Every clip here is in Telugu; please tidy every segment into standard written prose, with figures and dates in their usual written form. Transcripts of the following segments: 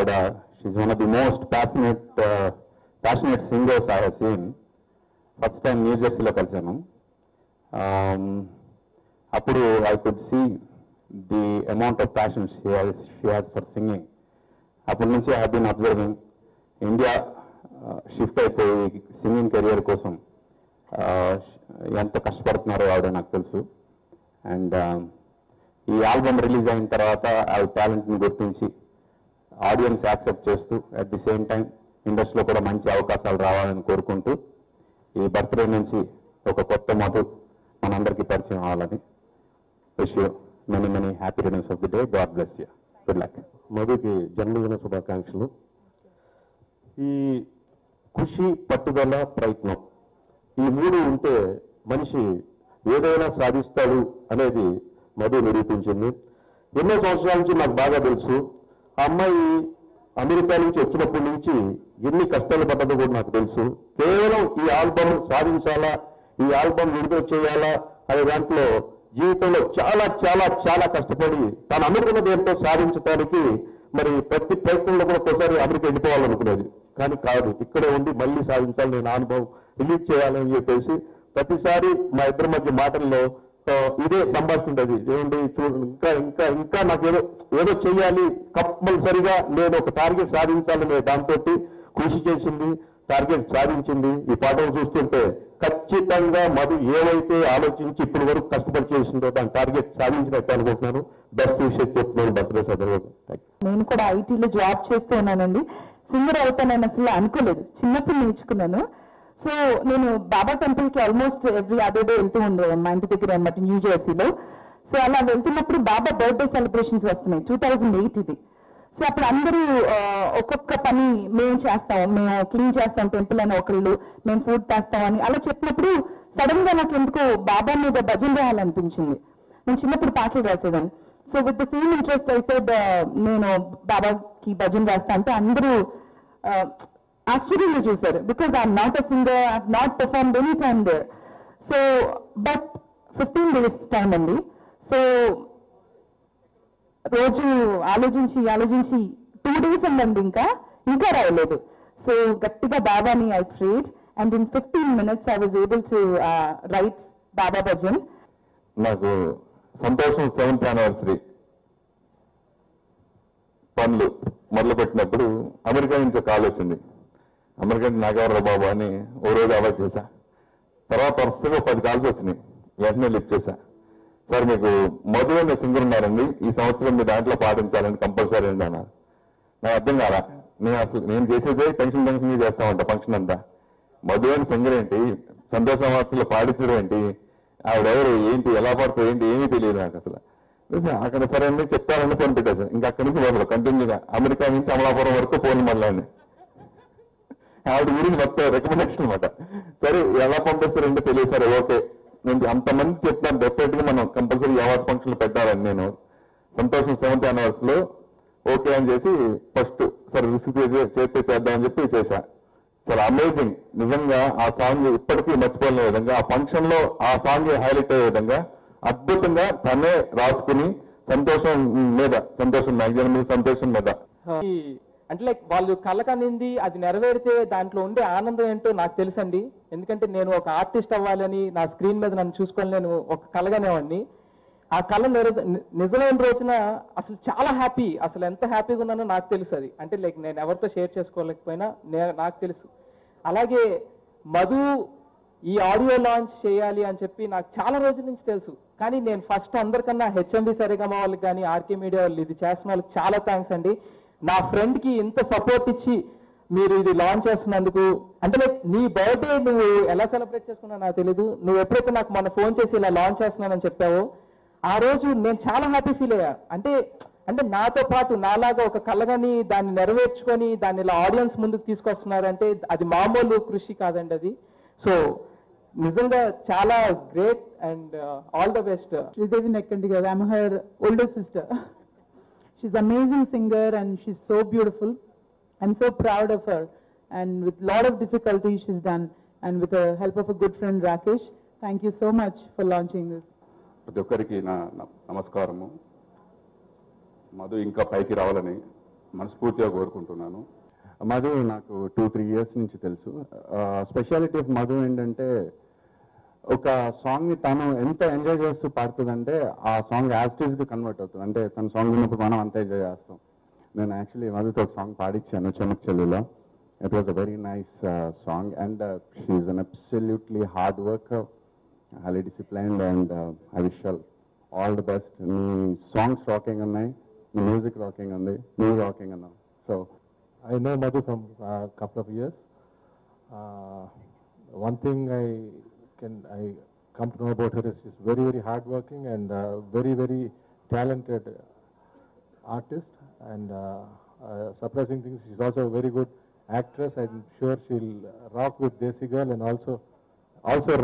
కూడా she's one of the most passionate singers I have seen. First time New జెర్సీలో కలిసాను. అప్పుడు I could see the amount of passion she has for singing. అప్పటి నుంచి I have been observing. India shift అయిపోయి సింగింగ్ కెరియర్ కోసం ఎంత కష్టపడుతున్నారో ఆవిడ నాకు తెలుసు. అండ్ ఈ ఆల్బమ్ రిలీజ్ అయిన తర్వాత ఆవిడ టాలెంట్ని గుర్తించి ఆడియన్స్ యాక్సెప్ట్ చేస్తూ అట్ ది సేమ్ టైం ఇండస్ట్రీలో కూడా మంచి అవకాశాలు రావాలని కోరుకుంటూ ఈ బర్త్డే నుంచి ఒక కొత్త మధు మనందరికీ పరిచయం అవ్వాలని wish you many many happy returns of the day. God bless you. Good luck. మధుకి జన్మదిన శుభాకాంక్షలు. ఈ కృషి, పట్టుదల, ప్రయత్నం ఈ మూడు ఉంటే మనిషి ఏదైనా సాధిస్తాడు అనేది మధు నిరూపించింది. ఎన్నో సంవత్సరాల నుంచి నాకు బాగా తెలుసు. ఆ అమ్మాయి అమెరికా నుంచి వచ్చినప్పటి నుంచి ఎన్ని కష్టాలు పడ్డదో కూడా నాకు తెలుసు. కేవలం ఈ ఆల్బమ్ సాధించాలా, ఈ ఆల్బమ్ విడుదల చేయాలా అనే దాంట్లో జీవితంలో చాలా చాలా చాలా కష్టపడి తాను అనుకున్నది ఏంటో సాధించడానికి మరి ప్రతి ప్రయత్నంలో కూడా ఒకసారి అమెరికా వెళ్ళిపోవాలనుకునేది. కానీ కాదు, ఇక్కడే ఉండి మళ్ళీ సాధించాలి, నేను అనుభవం రిలీజ్ చేయాలని చెప్పేసి ప్రతిసారి మా ఇద్దరి మధ్య మాటల్లో ఇదే సంభాషణ ఉండేది. ఏమండి చూడండి, ఇంకా ఇంకా ఇంకా నాకు ఏదో చెయ్యాలి, కంపల్సరిగా నేను ఒక టార్గెట్ సాధించాలనే దాంతో కృషి చేసింది, టార్గెట్ సాధించింది. ఈ పాఠం చూస్తుంటే ఖచ్చితంగా మధు ఏవైతే ఆలోచించి ఇప్పటి వరకు కష్టపడి చేసిందో దాని టార్గెట్ సాధించినట్టు అనుకుంటున్నాను. బెస్ట్ విషయం చెప్తున్నాను బర్త్డే సందర్భంగా. నేను కూడా ఐటీలో జాబ్ చేస్తూ ఉన్నానండి. సింగర్ అవుతానని అసలు అనుకోలేదు, చిన్నప్పుడు నేర్చుకున్నాను. సో నేను బాబా టెంపుల్కి ఆల్మోస్ట్ ఎవ్రీ అదర్ డే వెళ్తూ ఉండేవాను మా ఇంటి దగ్గర అనమాట, న్యూ జెర్సీలో. సో అలా వెళ్తున్నప్పుడు బాబా బర్త్డే సెలబ్రేషన్స్ వస్తున్నాయి, 2008 ఇది. సో అప్పుడు అందరూ ఒక్కొక్క పని మేము చేస్తాం, మేము క్లీన్ చేస్తాం టెంపుల్ అని ఒకళ్ళు, మేము ఫుడ్ చేస్తాం అని అలా చెప్పినప్పుడు సడన్ గా నాకు ఎందుకో బాబా మీద భజన రాయాలనిపించింది. నేను చిన్నప్పుడు పాటలు రాసేదాన్ని. So with the same interest అయితే నేను బాబాకి భజన రాస్తా అంటే అందరూ ఆశ్చర్యంగా చూశారు. Because I'm not a singer, I have not performed any time there. So but 15 days time అండి. సో రోజు ఆలోచించి 2 days ఉందండి, ఇంకా రాయలేదు. సో గట్టిగా బాబాని I prayed and in 15 minutes I was able to write Baba bhajan. నాకు సంతోషం 7th anniversary పనులు మొదలుపెట్టినప్పుడు అమెరికా నుంచి కాల్ వచ్చింది. అమెరికా నుంచి నాగవర బాబు అని ఓ రోజు అవాయిడ్ చేశా. తర్వాత వరుసగా 10 calls వచ్చినాయి. వెంటనే లిఫ్ట్ చేశా. సార్ మీకు మధు అనే సింగర్ ఉన్నారండి, ఈ సంవత్సరం మీ దాంట్లో పాటించాలని కంపల్సరీ అండి అన్నారు. నాకు అర్థం కాలా. నేను చేసేదే టెన్షన్ చేస్తామంట ఫంక్షన్ అంతా. మధు అని సింగర్ ఏంటి, సంతోష వార్తలు పాడించడం ఏంటి, ఆవిడెవరు ఏంటి, ఎలా పడుతుంది ఏంటి ఏమీ తెలియదు నాకు అసలు. అక్కడ సరే అండి చెప్తారని ఫోన్ పెట్టేశాను. ఇంకా అక్కడి నుంచి మొదలు కంటిన్యూగా అమెరికా నుంచి అమలాపురం వరకు ఫోన్ మళ్ళీ ఆవిడ గురించి మొత్తం రికమెండేషన్ అనమాట. సరే ఎలా పంపిస్తారంటే తెలియదు. సరే ఓకే, నేను అంతమంది చెప్తాను డెఫినెట్ గా మనం కంపల్సరీ అవార్డ్ ఫంక్షన్లు పెట్టాలని నేను సంతోషం 7th anniversary ఓకే అని చేసి ఫస్ట్ సరే రిసీవ్ చేస్తే చేద్దామని చెప్పి చేశా. చాలా అమేజింగ్ నిజంగా. ఆ సాంగ్ ఇప్పటికీ మర్చిపోలే విధంగా, ఆ ఫంక్షన్ లో ఆ సాంగ్ హైలైట్ అయ్యే విధంగా అద్భుతంగా తనే రాసుకుని సంతోషం మ్యాగజైన్ మీద సంతోషం మీద అంటే లైక్ వాళ్ళు కళ్ళకనింది అది నెరవేరితే దాంట్లో ఉండే ఆనందం ఏంటో నాకు తెలుసండి. ఎందుకంటే నేను ఒక ఆర్టిస్ట్ అవ్వాలని నా స్క్రీన్ మీద నన్ను చూసుకొని నేను ఒక కలగానేవాడిని. ఆ కళ నిజమైన రోజున అసలు చాలా హ్యాపీ, అసలు ఎంత హ్యాపీగా ఉన్నానో నాకు తెలుసు. అది అంటే లైక్ నేను ఎవరితో షేర్ చేసుకోలేకపోయినా నాకు తెలుసు. అలాగే మధు ఈ ఆడియో లాంచ్ చేయాలి అని చెప్పి నాకు చాలా రోజుల నుంచి తెలుసు. కానీ నేను ఫస్ట్ అందరికన్నా హెచ్ఎండి సరిగమ వాళ్ళకి కానీ ఆర్కే మీడియా వాళ్ళు ఇది చేస్తున్న వాళ్ళకి చాలా థ్యాంక్స్ అండి. నా ఫ్రెండ్ కి ఇంత సపోర్ట్ ఇచ్చి మీరు ఇది లాంచ్ చేస్తున్నందుకు. అంటే లైక్ నీ బర్త్డే నువ్వు ఎలా సెలబ్రేట్ చేసుకున్నా నాకు తెలీదు. నువ్వు ఎప్పుడైతే నాకు మన ఫోన్ చేసి ఇలా లాంచ్ చేస్తున్నానని చెప్పావో ఆ రోజు నేను చాలా హ్యాపీ ఫీల్ అయ్యా. అంటే నాతో పాటు నాలాగా ఒక కళగాని దాన్ని నెరవేర్చుకొని దాన్ని ఇలా ఆడియన్స్ ముందుకు తీసుకొస్తున్నారంటే అది మామూలు కృషి కాదండి అది. సో నిజంగా చాలా great and all the best. Sridevi Nekkandi garu, I'm her older sister. She's an amazing singer and she's so beautiful. I'm so proud of her, and with lot of difficulty she's done, and with the help of a good friend Rakesh. Thank you so much for launching this. ప్రతి ఒక్కరికి నా నమస్కారము. మధు ఇంకా పైకి రావాలని మనస్ఫూర్తిగా కోరుకుంటున్నాను. మధు నాకు 2-3 ఇయర్స్ నుంచి తెలుసు. స్పెషాలిటీ ఆఫ్ మధు ఏంటంటే ఒక సాంగ్ని తను ఎంత ఎంజాయ్ చేస్తూ పాడుతుందంటే ఆ సాంగ్ యాస్టీస్కి కన్వర్ట్ అవుతుంది. అంటే తన సాంగ్ విన్నప్పుడు మనం అంత ఎంజాయ్ చేస్తాం. నేను యాక్చువల్లీ మధుతో ఒక సాంగ్ పాడించాను చెమక్ చెల్లిలో. It was a very nice song and she's an absolutely hard worker, highly disciplined, and I wish her all the best. మీ సాంగ్స్ రాకింగ్ ఉన్నాయి, మీ మ్యూజిక్ రాకింగ్ ఉంది, నువ్వు రాకింగ్ అన్నావు. So I know Madhu from a couple of years. One thing I come to know about her is she's very, very hardworking and very, very talented artist. And surprising thing, she's also a very good actress. I'm sure she'll rock with Desi Girl and also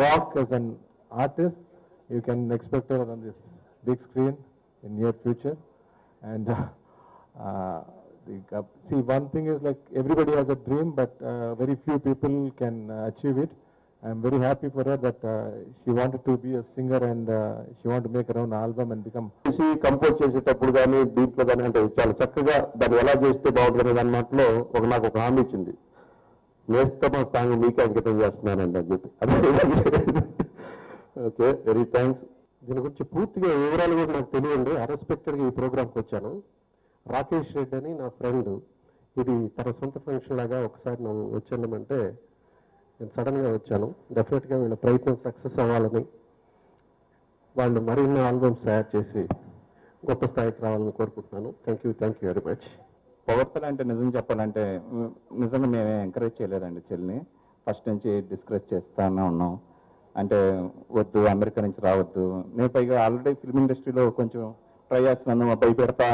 rock as an artist. You can expect her on this big screen in near future. And see, one thing is like everybody has a dream, but very few people can achieve it. I'm very happy for her that she wanted to be a singer and she wanted to make her own album and become. Compose చేసేటప్పుడు కానీ దీంట్లో కానీ అంటే చాలా చక్కగా దాన్ని ఎలా చేస్తే బాగుంటుంది దాని మాటలో నాకు ఒక హామీ ఇచ్చింది. నేస్తమ సాంగ్ మీకే అంకితం చేస్తున్నానండి అని చెప్పి. Okay, very thanks. దీని గురించి పూర్తిగా వివరాలు కూడా నాకు తెలియండి. అన్ఎక్స్పెక్టెడ్గా ఈ ప్రోగ్రామ్కి వచ్చాను. రాకేష్ రెడ్డి అని నా ఫ్రెండ్, ఇది తన సొంత ఫంక్షన్ లాగా ఒకసారి నువ్వు వచ్చానంటే నేను సడన్గా వచ్చాను. డెఫినెట్గా వీళ్ళ ప్రయత్నం సక్సెస్ అవ్వాలని, వాళ్ళు మరిన్ని ఆల్బమ్స్ తయారు చేసి గొప్ప స్థాయికి రావాలని కోరుకుంటున్నాను. Thank you very much. పొగడ్తలు అంటే నిజం చెప్పాలంటే నిజంగా మేము ఎంకరేజ్ చేయలేదండి చెల్లిని. ఫస్ట్ నుంచి డిస్కరేజ్ చేస్తానే ఉన్నాం. అంటే వద్దు, అమెరికా నుంచి రావద్దు. నేను పైగా ఆల్రెడీ ఫిల్మ్ ఇండస్ట్రీలో కొంచెం ట్రై చేస్తున్నాను, భయపెడతా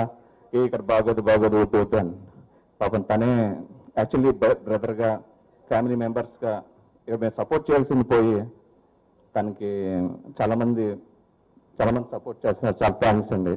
ఇక్కడ బాగోదు వద్దు అని. పాపం తనే యాక్చువల్లీ బ్రదర్గా, ఫ్యామిలీ మెంబర్స్గా మేము సపోర్ట్ చేయాల్సింది పోయి తనకి చాలా మంది సపోర్ట్ చేస్తున్నారు. చాలా థ్యాంక్స్ అండి.